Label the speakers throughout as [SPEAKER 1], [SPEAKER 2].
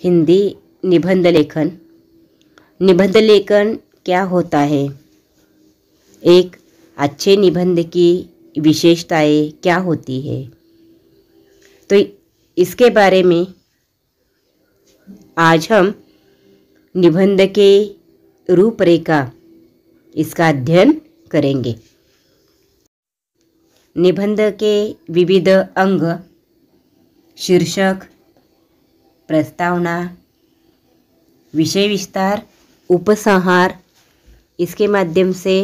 [SPEAKER 1] हिंदी निबंध लेखन। निबंध लेखन क्या होता है? एक अच्छे निबंध की विशेषताएं क्या होती है? तो इसके बारे में आज हम निबंध के रूपरेखा इसका अध्ययन करेंगे। निबंध के विविध अंग, शीर्षक, प्रस्तावना, विषय विस्तार, उपसंहार, इसके माध्यम से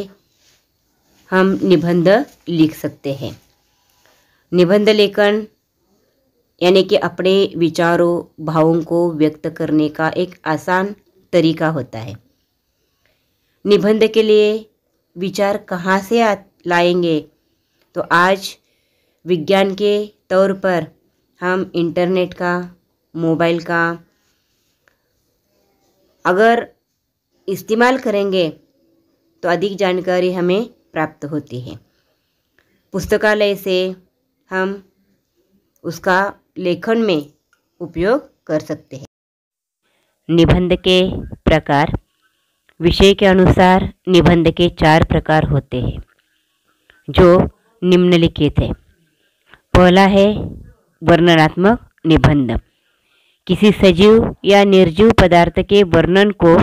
[SPEAKER 1] हम निबंध लिख सकते हैं। निबंध लेखन यानी कि अपने विचारों, भावों को व्यक्त करने का एक आसान तरीका होता है। निबंध के लिए विचार कहाँ से लाएंगे? तो आज विज्ञान के तौर पर हम इंटरनेट का, मोबाइल का अगर इस्तेमाल करेंगे तो अधिक जानकारी हमें प्राप्त होती है। पुस्तकालय से हम उसका लेखन में उपयोग कर सकते हैं। निबंध के प्रकार। विषय के अनुसार निबंध के 4 प्रकार होते हैं जो निम्नलिखित है। पहला है वर्णनात्मक निबंध। किसी सजीव या निर्जीव पदार्थ के वर्णन को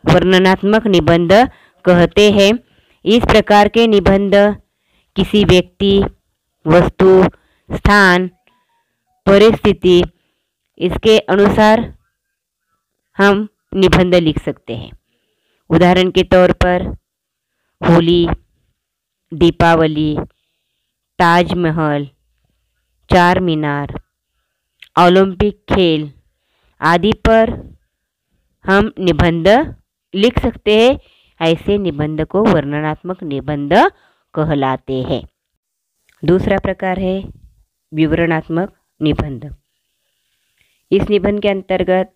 [SPEAKER 1] वर्णनात्मक निबंध कहते हैं। इस प्रकार के निबंध किसी व्यक्ति, वस्तु, स्थान, परिस्थिति इसके अनुसार हम निबंध लिख सकते हैं। उदाहरण के तौर पर होली, दीपावली, ताजमहल, चार मीनार, ओलंपिक खेल आदि पर हम निबंध लिख सकते हैं। ऐसे निबंध को वर्णनात्मक निबंध कहलाते हैं। दूसरा प्रकार है विवरणात्मक निबंध। इस निबंध के अंतर्गत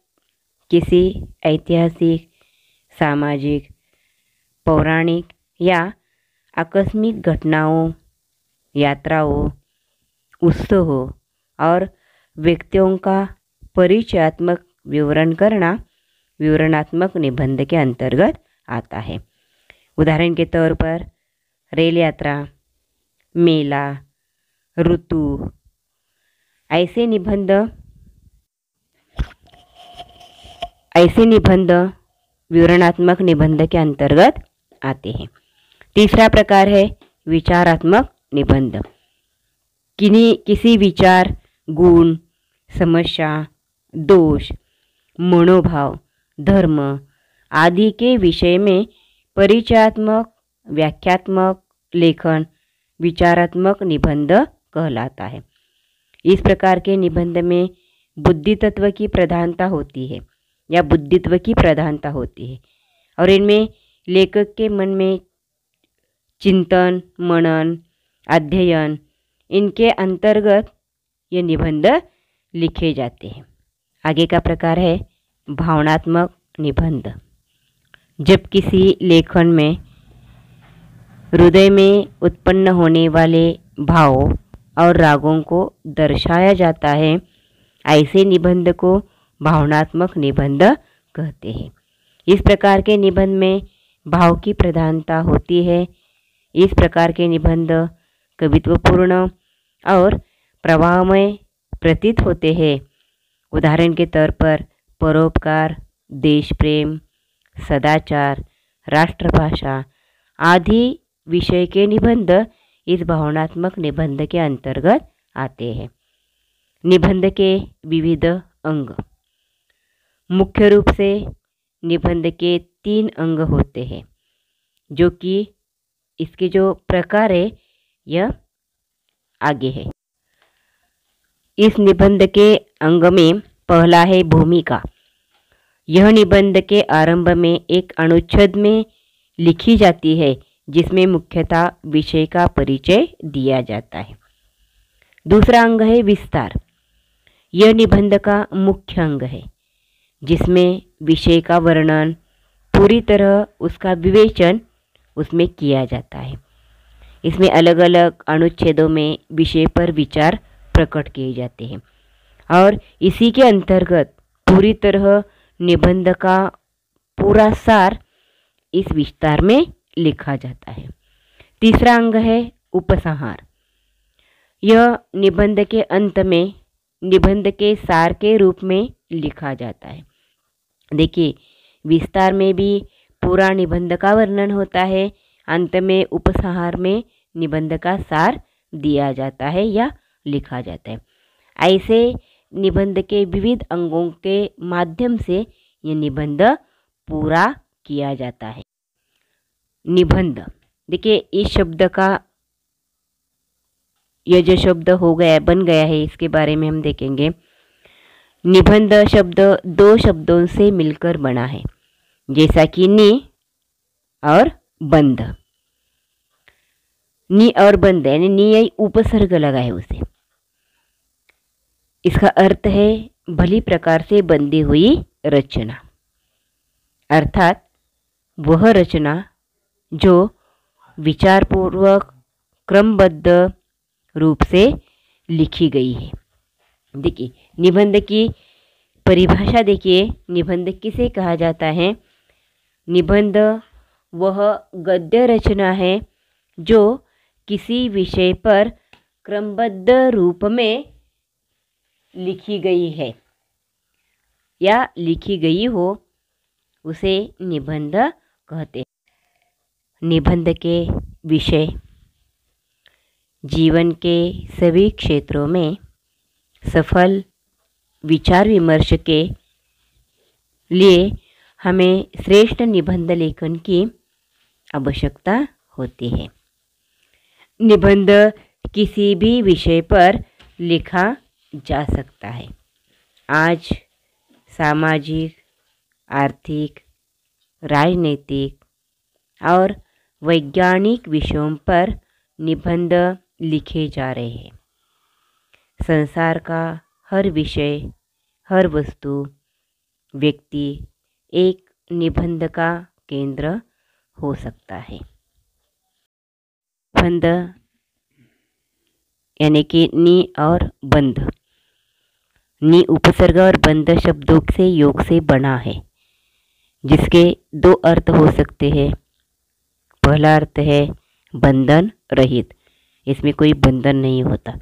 [SPEAKER 1] किसी ऐतिहासिक, सामाजिक, पौराणिक या आकस्मिक घटनाओं, यात्राओं, उत्सवों और व्यक्तियों का परिचयात्मक विवरण करना विवरणात्मक निबंध के अंतर्गत आता है। उदाहरण के तौर पर रेल यात्रा, मेला, ऋतु ऐसे निबंध विवरणात्मक निबंध के अंतर्गत आते हैं। तीसरा प्रकार है विचारात्मक निबंध। किसी विचार, गुण, समस्या, दोष, मनोभाव, धर्म आदि के विषय में परिचयात्मक, व्याख्यात्मक लेखन विचारात्मक निबंध कहलाता है। इस प्रकार के निबंध में बुद्धि तत्व की प्रधानता होती है या बुद्धित्व की प्रधानता होती है और इनमें लेखक के मन में चिंतन, मनन, अध्ययन इनके अंतर्गत ये निबंध लिखे जाते हैं। आगे का प्रकार है भावनात्मक निबंध। जब किसी लेखन में हृदय में उत्पन्न होने वाले भावों और रागों को दर्शाया जाता है, ऐसे निबंध को भावनात्मक निबंध कहते हैं। इस प्रकार के निबंध में भाव की प्रधानता होती है। इस प्रकार के निबंध कवित्वपूर्ण और प्रवाहमय प्रतीत होते हैं। उदाहरण के तौर पर परोपकार, देश प्रेम, सदाचार, राष्ट्रभाषा आदि विषय के निबंध इस भावनात्मक निबंध के अंतर्गत आते हैं। निबंध के विविध अंग। मुख्य रूप से निबंध के 3 अंग होते हैं जो कि इसके जो प्रकार है यह आगे है। इस निबंध के अंग में पहला है भूमिका। यह निबंध के आरंभ में एक अनुच्छेद में लिखी जाती है जिसमें मुख्यतः विषय का परिचय दिया जाता है। दूसरा अंग है विस्तार। यह निबंध का मुख्य अंग है जिसमें विषय का वर्णन, पूरी तरह उसका विवेचन उसमें किया जाता है। इसमें अलग अलग अनुच्छेदों में विषय पर विचार प्रकट किए जाते हैं और इसी के अंतर्गत पूरी तरह निबंध का पूरा सार इस विस्तार में लिखा जाता है। तीसरा अंग है उपसंहार। यह निबंध के अंत में निबंध के सार के रूप में लिखा जाता है। देखिए, विस्तार में भी पूरा निबंध का वर्णन होता है, अंत में उपसंहार में निबंध का सार दिया जाता है या लिखा जाता है। ऐसे निबंध के विविध अंगों के माध्यम से यह निबंध पूरा किया जाता है। निबंध, देखिए इस शब्द का यह जो शब्द हो गया बन गया है, इसके बारे में हम देखेंगे। निबंध शब्द दो शब्दों से मिलकर बना है, जैसा कि नि और बंध। नि और बंध यानी नि यही उपसर्ग लगा है उसे। इसका अर्थ है भली प्रकार से बंधी हुई रचना, अर्थात वह रचना जो विचारपूर्वक क्रमबद्ध रूप से लिखी गई है। देखिए, निबंध की परिभाषा देखिए, निबंध किसे कहा जाता है? निबंध वह गद्य रचना है जो किसी विषय पर क्रमबद्ध रूप में लिखी गई है या लिखी गई हो, उसे निबंध कहते हैं। निबंध के विषय जीवन के सभी क्षेत्रों में सफल विचार विमर्श के लिए हमें श्रेष्ठ निबंध लेखन की आवश्यकता होती है। निबंध किसी भी विषय पर लिखा जा सकता है। आज सामाजिक, आर्थिक, राजनीतिक और वैज्ञानिक विषयों पर निबंध लिखे जा रहे हैं। संसार का हर विषय, हर वस्तु, व्यक्ति एक निबंध का केंद्र हो सकता है। बंध यानी कि नि और बंध। नि उपसर्ग और बंध शब्दों से योग से बना है, जिसके दो अर्थ हो सकते हैं। पहला अर्थ है बंधन रहित, इसमें कोई बंधन नहीं होता।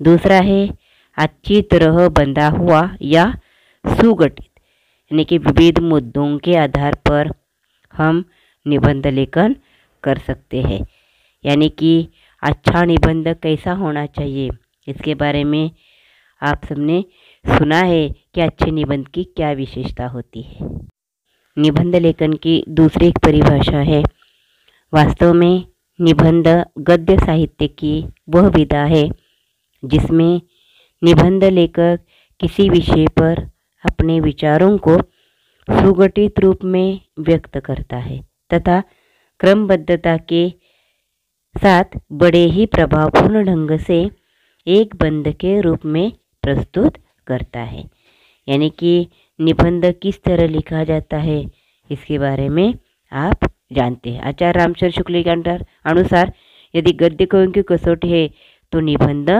[SPEAKER 1] दूसरा है अच्छी तरह बंधा हुआ या सुगठित, यानी कि विविध मुद्दों के आधार पर हम निबंध लेखन कर सकते हैं। यानी कि अच्छा निबंध कैसा होना चाहिए, इसके बारे में आप सबने सुना है कि अच्छे निबंध की क्या विशेषता होती है। निबंध लेखन की दूसरी एक परिभाषा है, वास्तव में निबंध गद्य साहित्य की वह विधा है जिसमें निबंध लेखक किसी विषय पर अपने विचारों को सुगठित रूप में व्यक्त करता है तथा क्रमबद्धता के साथ बड़े ही प्रभावपूर्ण ढंग से एक बंध के रूप में प्रस्तुत करता है। यानी कि निबंध किस तरह लिखा जाता है, इसके बारे में आप जानते हैं। आचार्य रामचंद्र शुक्ल के अनुसार यदि गद्य कवियों की कसौटी है तो निबंध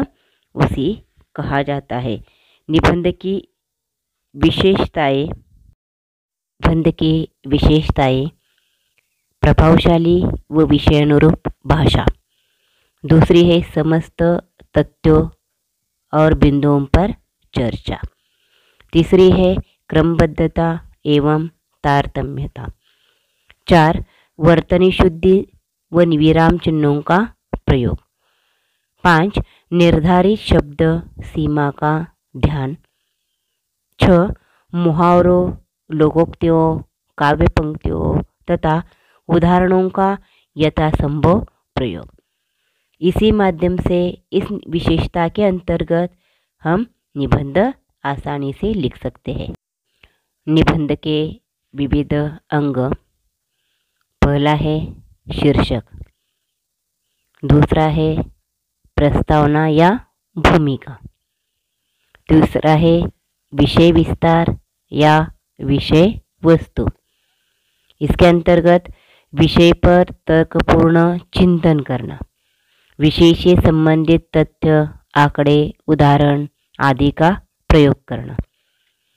[SPEAKER 1] उसी कहा जाता है। निबंध की विशेषताएं प्रभावशाली व विषय अनुरूप भाषा। दूसरी है समस्त तथ्यों और बिंदुओं पर चर्चा। तीसरी है क्रमबद्धता एवं तारतम्यता। 4 वर्तनी शुद्धि व विराम चिन्हों का प्रयोग। 5 निर्धारित शब्द सीमा का ध्यान। 6 मुहावरों, लोकोक्तियों, काव्य पंक्तियों तथा उदाहरणों का यथासंभव प्रयोग। इसी माध्यम से इस विशेषता के अंतर्गत हम निबंध आसानी से लिख सकते हैं। निबंध के विविध अंग। पहला है शीर्षक, दूसरा है प्रस्तावना या भूमिका, दूसरा है विषय विस्तार या विषय वस्तु। इसके अंतर्गत विषय पर तर्कपूर्ण चिंतन करना, विषय से संबंधित तथ्य, आंकड़े, उदाहरण आदि का प्रयोग करना।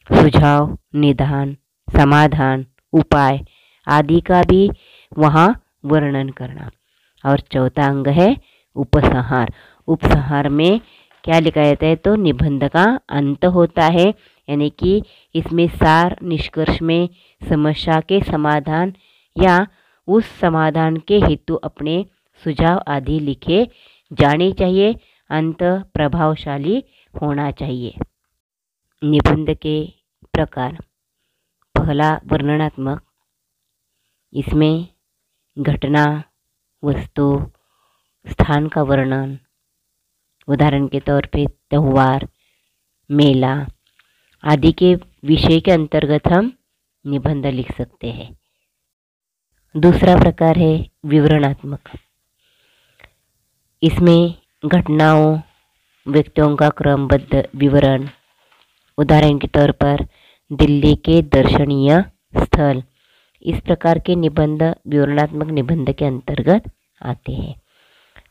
[SPEAKER 1] सुझाव, निदान, समाधान, उपाय आदि का भी वहाँ वर्णन करना। और चौथा अंग है उपसंहार। उपसंहार में क्या लिखा जाता है, तो निबंध का अंत होता है, यानी कि इसमें सार निष्कर्ष में समस्या के समाधान या उस समाधान के हेतु अपने सुझाव आदि लिखे जाने चाहिए। अंत प्रभावशाली होना चाहिए। निबंध के प्रकार। पहला वर्णनात्मक। इसमें घटना, वस्तु, स्थान का वर्णन, उदाहरण के तौर पे त्यौहार, मेला आदि के विषय के अंतर्गत हम निबंध लिख सकते हैं। दूसरा प्रकार है विवरणात्मक। इसमें घटनाओं, व्यक्तियों का क्रमबद्ध विवरण, उदाहरण के तौर पर दिल्ली के दर्शनीय स्थल, इस प्रकार के निबंध विवरणात्मक निबंध के अंतर्गत आते हैं।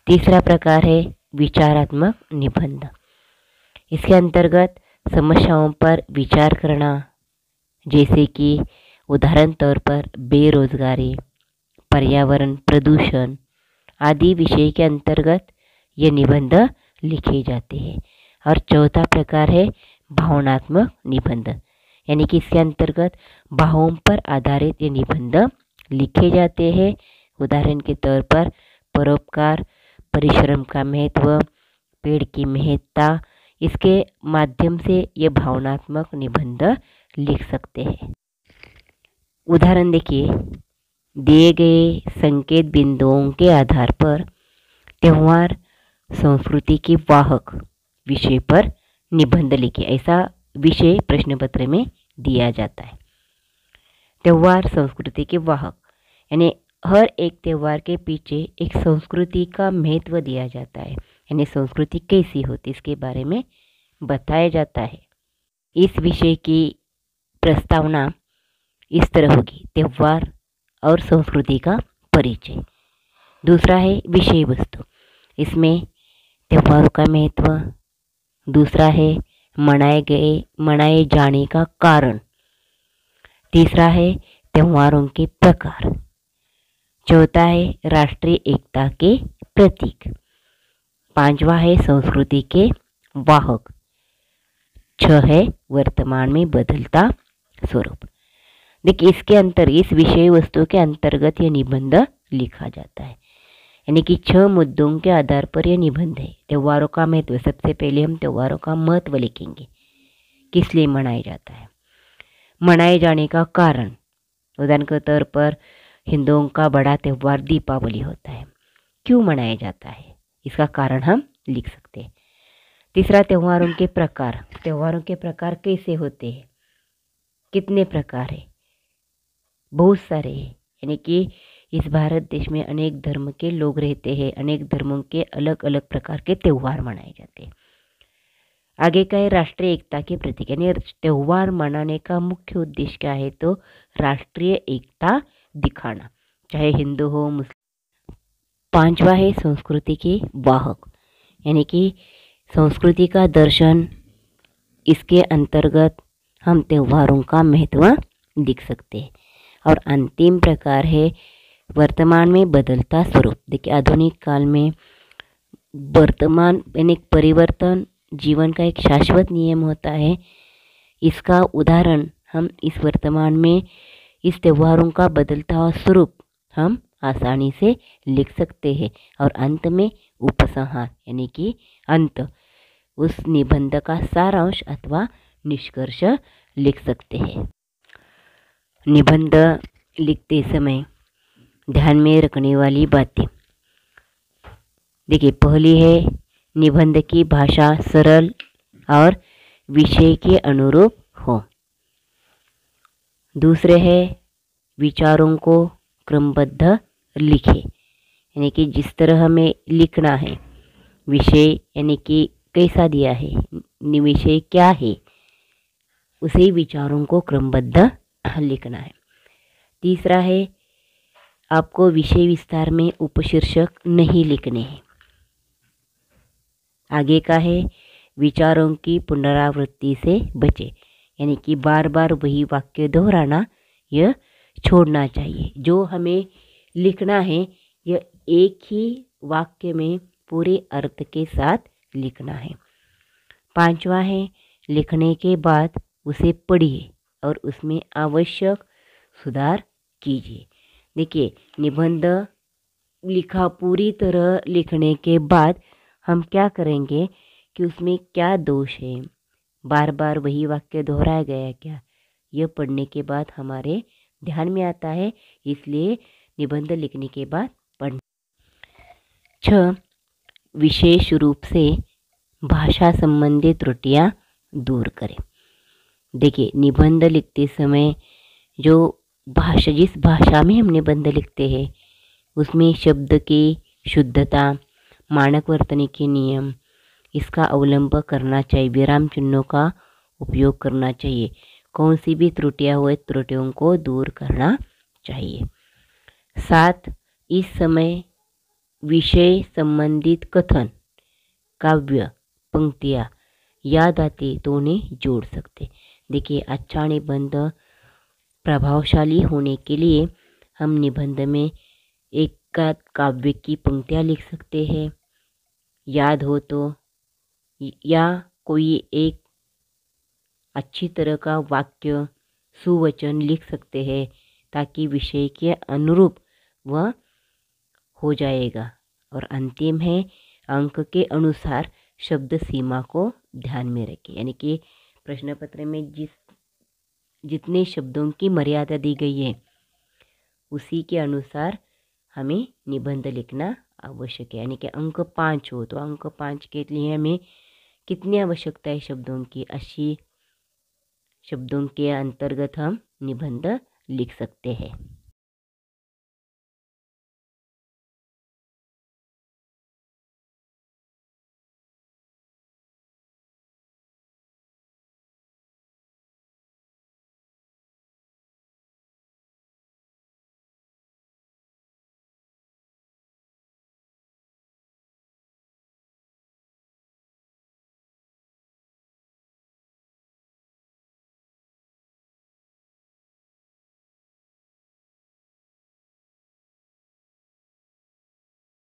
[SPEAKER 1] तीसरा प्रकार है विचारात्मक निबंध। इसके अंतर्गत समस्याओं पर विचार करना, जैसे कि उदाहरण तौर पर बेरोजगारी, पर्यावरण प्रदूषण आदि विषय के अंतर्गत ये निबंध लिखे जाते हैं। और चौथा प्रकार है भावनात्मक निबंध, यानी कि इसके अंतर्गत भावों पर आधारित ये निबंध लिखे जाते हैं। उदाहरण के तौर पर परोपकार, परिश्रम का महत्व, पेड़ की महत्ता, इसके माध्यम से ये भावनात्मक निबंध लिख सकते हैं। उदाहरण देखिए, दिए गए संकेत बिंदुओं के आधार पर त्यौहार संस्कृति के वाहक विषय पर निबंध लिखिए, ऐसा विषय प्रश्न पत्र में दिया जाता है। त्यौहार संस्कृति के वाहक, यानी हर एक त्यौहार के पीछे एक संस्कृति का महत्व दिया जाता है, यानी संस्कृति कैसी होती इसके बारे में बताया जाता है। इस विषय की प्रस्तावना इस तरह होगी, त्यौहार और संस्कृति का परिचय। दूसरा है विषय वस्तु, इसमें त्योहारों का महत्व। दूसरा है मनाए जाने का कारण। तीसरा है त्योहारों के प्रकार। चौथा है राष्ट्रीय एकता के प्रतीक। पांचवा है संस्कृति के वाहक। 6 है वर्तमान में बदलता स्वरूप। देखिए, इस विषय वस्तु के अंतर्गत यह निबंध लिखा जाता है, यानी कि 6 मुद्दों के आधार पर यह निबंध है। त्योहारों का महत्व, सबसे पहले हम त्योहारों का महत्व लिखेंगे, किस लिए मनाया जाता है। मनाए जाने का कारण, उदाहरण के तौर पर हिंदुओं का बड़ा त्यौहार दीपावली होता है, क्यों मनाया जाता है, इसका कारण हम लिख सकते हैं। तीसरा त्योहारों के प्रकार, त्योहारों के प्रकार कैसे होते हैं, कितने प्रकार है, बहुत सारे हैं, यानी कि इस भारत देश में अनेक धर्म के लोग रहते हैं, अनेक धर्मों के अलग अलग प्रकार के त्यौहार मनाए जाते हैं। आगे का है राष्ट्रीय एकता के प्रतीक, यानी त्यौहार मनाने का मुख्य उद्देश्य क्या है, तो राष्ट्रीय एकता दिखाना, चाहे हिंदू हो मुस्लिम। पांचवा है संस्कृति के वाहक, यानी कि संस्कृति का दर्शन, इसके अंतर्गत हम त्योहारों का महत्व लिख सकते हैं। और अंतिम प्रकार है वर्तमान में बदलता स्वरूप। देखिए, आधुनिक काल में वर्तमान यानी परिवर्तन जीवन का एक शाश्वत नियम होता है। इसका उदाहरण हम इस वर्तमान में इस त्योहारों का बदलता हुआ स्वरूप हम आसानी से लिख सकते हैं। और अंत में उपसंहार, यानी कि अंत, उस निबंध का सारांश अथवा निष्कर्ष लिख सकते हैं। निबंध लिखते समय ध्यान में रखने वाली बातें। देखिए, पहली है निबंध की भाषा सरल और विषय के अनुरूप हो। दूसरे है विचारों को क्रमबद्ध लिखें, यानी कि जिस तरह हमें लिखना है, विषय यानी कि कैसा दिया है, विषय क्या है, उसे विचारों को क्रमबद्ध लिखना है। तीसरा है आपको विषय विस्तार में उपशीर्षक नहीं लिखने हैं। आगे का है विचारों की पुनरावृत्ति से बचे, यानी कि बार बार वही वाक्य दोहराना यह छोड़ना चाहिए। जो हमें लिखना है यह एक ही वाक्य में पूरे अर्थ के साथ लिखना है। पांचवा है, लिखने के बाद उसे पढ़िए और उसमें आवश्यक सुधार कीजिए। देखिए, निबंध लिखा पूरी तरह लिखने के बाद हम क्या करेंगे कि उसमें क्या दोष है, बार बार वही वाक्य दोहराया गया है क्या, यह पढ़ने के बाद हमारे ध्यान में आता है। इसलिए निबंध लिखने के बाद पढ़ना। 6, विशेष रूप से भाषा संबंधी त्रुटियां दूर करें। देखिए, निबंध लिखते समय जो भाषा, जिस भाषा में हम निबंध लिखते हैं उसमें शब्द की शुद्धता, मानक वर्तनी के नियम, इसका अवलंब करना चाहिए। विराम चिन्हों का उपयोग करना चाहिए। कौन सी भी त्रुटियां हुए त्रुटियों को दूर करना चाहिए। 7, इस समय विषय संबंधित कथन, काव्य, पंक्तियाँ याद आती तो उन्हें जोड़ सकते। देखिए, अच्छा निबंध प्रभावशाली होने के लिए हम निबंध में एक काव्य की पंक्तियाँ लिख सकते हैं, याद हो तो, या कोई एक अच्छी तरह का वाक्य, सुवचन लिख सकते हैं ताकि विषय के अनुरूप वह हो जाएगा। और अंतिम है, अंक के अनुसार शब्द सीमा को ध्यान में रखें। यानी कि प्रश्न पत्र में जितने शब्दों की मर्यादा दी गई है उसी के अनुसार हमें निबंध लिखना आवश्यक है। यानी कि अंक 5 हो तो अंक 5 के लिए हमें कितनी आवश्यकता है शब्दों की, 80 शब्दों के अंतर्गत हम निबंध लिख सकते हैं।